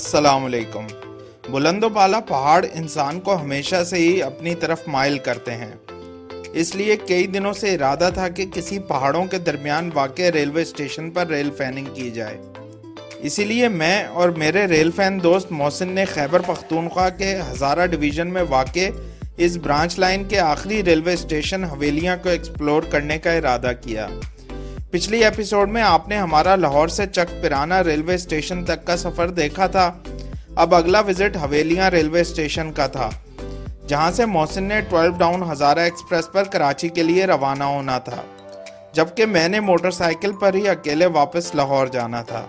अस्सलामुअलैकुम। बुलंदोबाला पहाड़ इंसान को हमेशा से ही अपनी तरफ माइल करते हैं। इसलिए कई दिनों से इरादा था कि किसी पहाड़ों के दरमियान वाक़ रेलवे स्टेशन पर रेल फैनिंग की जाए। इसीलिए मैं और मेरे रेल फैन दोस्त मोहसिन ने खैबर पख्तूनख्वा के हज़ारा डिवीज़न में वाक़ इस ब्रांच लाइन के आखिरी रेलवे स्टेशन हवेलियाँ को एक्सप्लोर करने का इरादा किया। पिछली एपिसोड में आपने हमारा लाहौर से चक पिराना रेलवे स्टेशन तक का सफ़र देखा था। अब अगला विजिट हवेलियाँ रेलवे स्टेशन का था, जहां से मोहसिन ने 12 डाउन हज़ारा एक्सप्रेस पर कराची के लिए रवाना होना था, जबकि मैंने मोटरसाइकिल पर ही अकेले वापस लाहौर जाना था।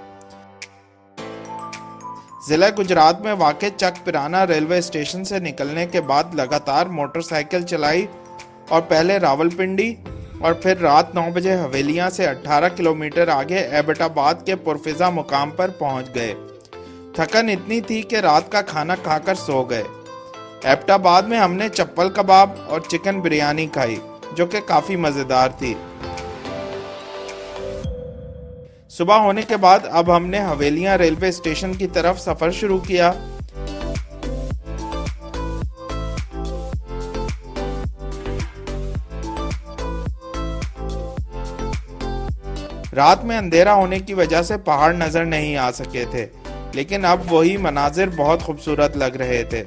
ज़िला गुजरात में वाक़ चक पिराना रेलवे स्टेशन से निकलने के बाद लगातार मोटरसाइकिल चलाई और पहले रावलपिंडी और फिर रात 9 बजे हवेलियाँ से 18 किलोमीटर आगे एबटाबाद के पुरफिजा मुकाम पर पहुँच गए। थकन इतनी थी कि रात का खाना खाकर सो गए। एबटाबाद में हमने चप्पल कबाब और चिकन बिरयानी खाई, जो कि काफ़ी मज़ेदार थी। सुबह होने के बाद अब हमने हवेलियाँ रेलवे स्टेशन की तरफ सफ़र शुरू किया। रात में अंधेरा होने की वजह से पहाड़ नजर नहीं आ सके थे, लेकिन अब वही मनाजिर बहुत खूबसूरत लग रहे थे।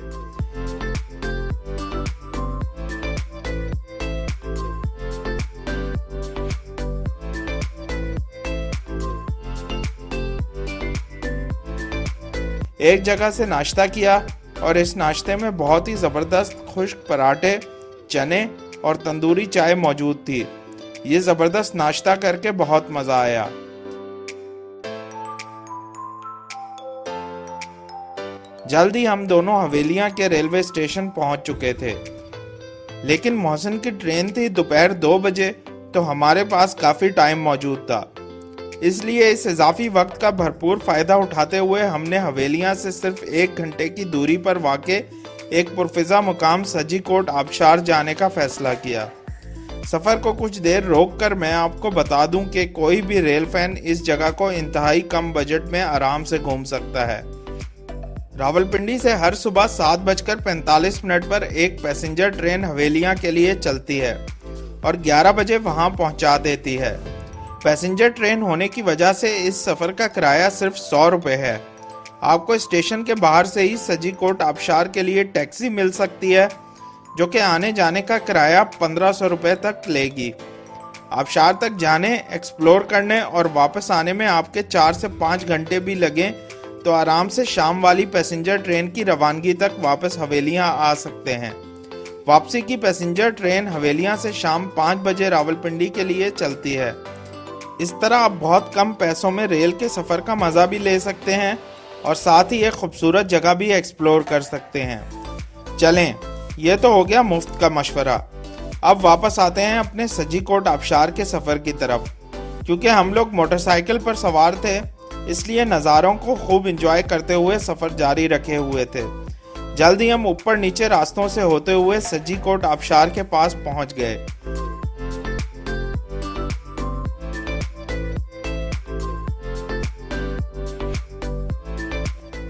एक जगह से नाश्ता किया और इस नाश्ते में बहुत ही ज़बरदस्त खुश्क पराठे, चने और तंदूरी चाय मौजूद थी। ये ज़बरदस्त नाश्ता करके बहुत मज़ा आया। जल्दी हम दोनों हवेलियाँ के रेलवे स्टेशन पहुंच चुके थे, लेकिन मोहसिन की ट्रेन थी दोपहर 2 बजे, तो हमारे पास काफ़ी टाइम मौजूद था। इसलिए इस इजाफी वक्त का भरपूर फ़ायदा उठाते हुए हमने हवेलियाँ से सिर्फ 1 घंटे की दूरी पर वाक़े एक पुरफिजा मुकाम सजीकोट आबशार जाने का फ़ैसला किया। सफ़र को कुछ देर रोक कर मैं आपको बता दूं कि कोई भी रेल फैन इस जगह को इंतहाई कम बजट में आराम से घूम सकता है। रावलपिंडी से हर सुबह 7:45 पर एक पैसेंजर ट्रेन हवेलियाँ के लिए चलती है और 11 बजे वहाँ पहुँचा देती है। पैसेंजर ट्रेन होने की वजह से इस सफ़र का किराया सिर्फ 100 रुपये है। आपको स्टेशन के बाहर से ही सजीकोट आबशार के लिए टैक्सी मिल सकती है, जो कि आने जाने का किराया 1500 रुपये तक लेगी। आबशार तक जाने, एक्सप्लोर करने और वापस आने में आपके 4 से 5 घंटे भी लगें तो आराम से शाम वाली पैसेंजर ट्रेन की रवानगी तक वापस हवेलियाँ आ सकते हैं। वापसी की पैसेंजर ट्रेन हवेलियाँ से शाम 5 बजे रावलपिंडी के लिए चलती है। इस तरह आप बहुत कम पैसों में रेल के सफ़र का मज़ा भी ले सकते हैं और साथ ही एक खूबसूरत जगह भी एक्सप्लोर कर सकते हैं। चलें, ये तो हो गया मुफ्त का मशवरा। अब वापस आते हैं अपने सजीकोट आबशार के सफ़र की तरफ। क्योंकि हम लोग मोटरसाइकिल पर सवार थे, इसलिए नज़ारों को खूब इंजॉय करते हुए सफ़र जारी रखे हुए थे। जल्दी हम ऊपर नीचे रास्तों से होते हुए सजीकोट आबशार के पास पहुंच गए।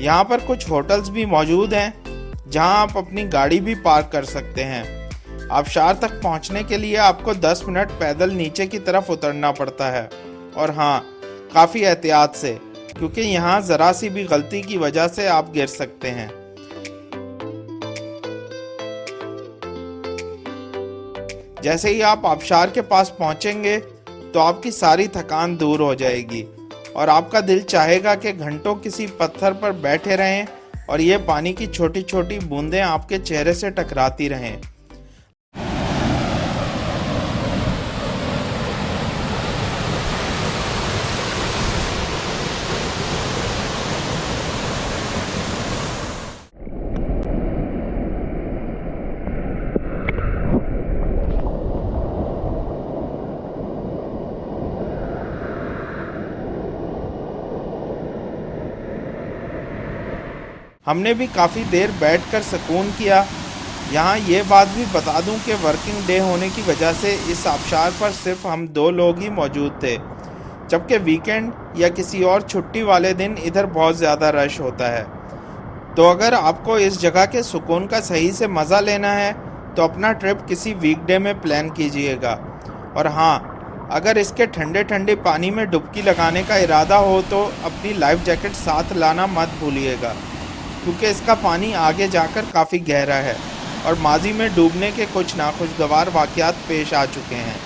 यहाँ पर कुछ होटल्स भी मौजूद हैं, जहां आप अपनी गाड़ी भी पार्क कर सकते हैं। आबशार तक पहुंचने के लिए आपको 10 मिनट पैदल नीचे की तरफ उतरना पड़ता है, और हाँ, काफ़ी एहतियात से, क्योंकि यहाँ ज़रा सी भी गलती की वजह से आप गिर सकते हैं। जैसे ही आप आबशार के पास पहुंचेंगे तो आपकी सारी थकान दूर हो जाएगी और आपका दिल चाहेगा कि घंटों किसी पत्थर पर बैठे रहें और ये पानी की छोटी छोटी बूंदें आपके चेहरे से टकराती रहें। हमने भी काफ़ी देर बैठकर सुकून किया। यहाँ ये बात भी बता दूं कि वर्किंग डे होने की वजह से इस आबशार पर सिर्फ हम 2 लोग ही मौजूद थे, जबकि वीकेंड या किसी और छुट्टी वाले दिन इधर बहुत ज़्यादा रश होता है। तो अगर आपको इस जगह के सुकून का सही से मज़ा लेना है तो अपना ट्रिप किसी वीकडे में प्लान कीजिएगा। और हाँ, अगर इसके ठंडे ठंडे पानी में डुबकी लगाने का इरादा हो तो अपनी लाइफ जैकेट साथ लाना मत भूलिएगा, क्योंकि इसका पानी आगे जाकर काफ़ी गहरा है और माजी में डूबने के कुछ नाखुशगवार वाक़यात पेश आ चुके हैं।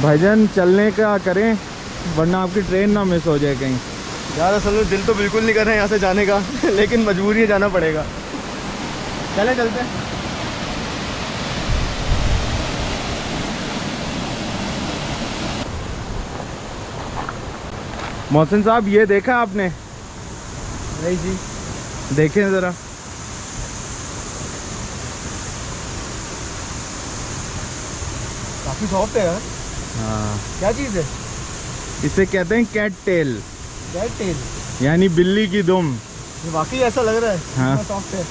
भाईजान चलने का करें वरना आपकी ट्रेन ना मिस हो जाए कहीं। यार असल में दिल तो बिल्कुल नहीं कर रहा है यहाँ से जाने का लेकिन मजबूरी है, जाना पड़ेगा। चलते हैं। मोहसिन साहब ये देखा आपने? नहीं जी। देखें ज़रा। काफ़ी सॉफ्ट है यार। हाँ, क्या चीज़ है? इसे कहते हैं कैट टेल, कैट टेल, यानी बिल्ली की दुम। ये वाकई ऐसा लग रहा है। हाँ। कितना सॉफ्ट है।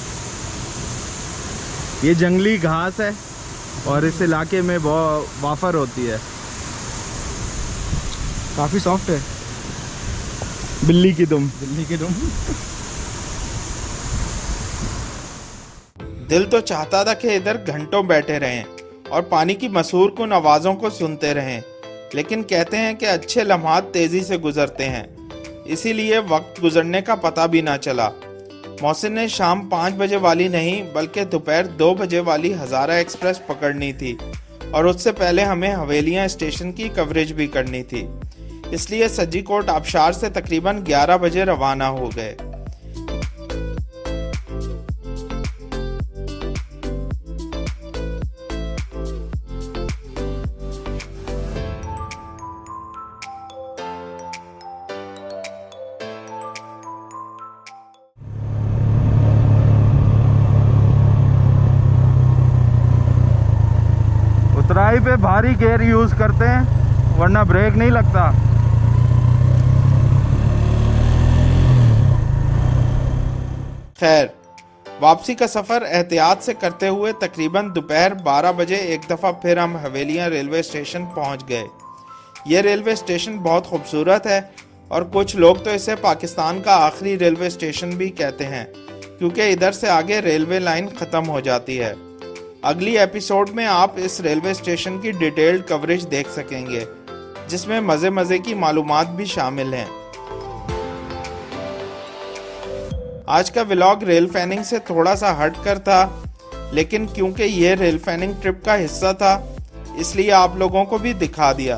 ये जंगली घास है और इस इलाके में बहुत वाफर होती है। काफ़ी सॉफ्ट है। बिल्ली की दुम। दिल्ली के तुम। दिल तो चाहता था कि इधर घंटों बैठे रहें और पानी की मसूर कुन आवाज़ों को सुनते रहें, लेकिन कहते हैं कि अच्छे लम्हात तेज़ी से गुजरते हैं, इसीलिए वक्त गुजरने का पता भी ना चला। मोहसिन ने शाम 5 बजे वाली नहीं बल्कि दोपहर 2 बजे वाली हज़ारा एक्सप्रेस पकड़नी थी और उससे पहले हमें हवेलियां स्टेशन की कवरेज भी करनी थी, इसलिए सज्जीकोट आबशार से तकरीबन 11 बजे रवाना हो गए। उतराई पे भारी गेयर यूज़ करते हैं वरना ब्रेक नहीं लगता। खैर, वापसी का सफ़र एहतियात से करते हुए तकरीबन दोपहर 12 बजे एक दफ़ा फिर हम हवेलियां रेलवे स्टेशन पहुंच गए। ये रेलवे स्टेशन बहुत खूबसूरत है और कुछ लोग तो इसे पाकिस्तान का आखिरी रेलवे स्टेशन भी कहते हैं, क्योंकि इधर से आगे रेलवे लाइन ख़त्म हो जाती है। अगली एपिसोड में आप इस रेलवे स्टेशन की डिटेल्ड कवरेज देख सकेंगे, जिसमें मज़े की मालूमात भी शामिल हैं। आज का व्लॉग रेल फैनिंग से थोड़ा सा हट कर था, लेकिन क्योंकि ये रेल फैनिंग ट्रिप का हिस्सा था इसलिए आप लोगों को भी दिखा दिया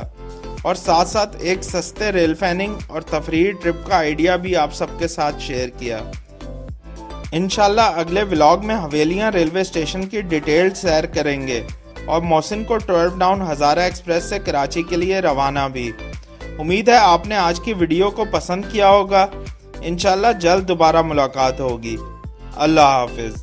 और साथ साथ एक सस्ते रेल फैनिंग और तफरीही ट्रिप का आइडिया भी आप सबके साथ शेयर किया। इंशाल्लाह अगले व्लॉग में हवेलियां रेलवे स्टेशन की डिटेल्ड सैर करेंगे और मोहसिन को 12 डाउन हज़ारा एक्सप्रेस से कराची के लिए रवाना भी। उम्मीद है आपने आज की वीडियो को पसंद किया होगा। इंशाल्लाह जल्द दोबारा मुलाकात होगी। अल्लाह हाफिज़।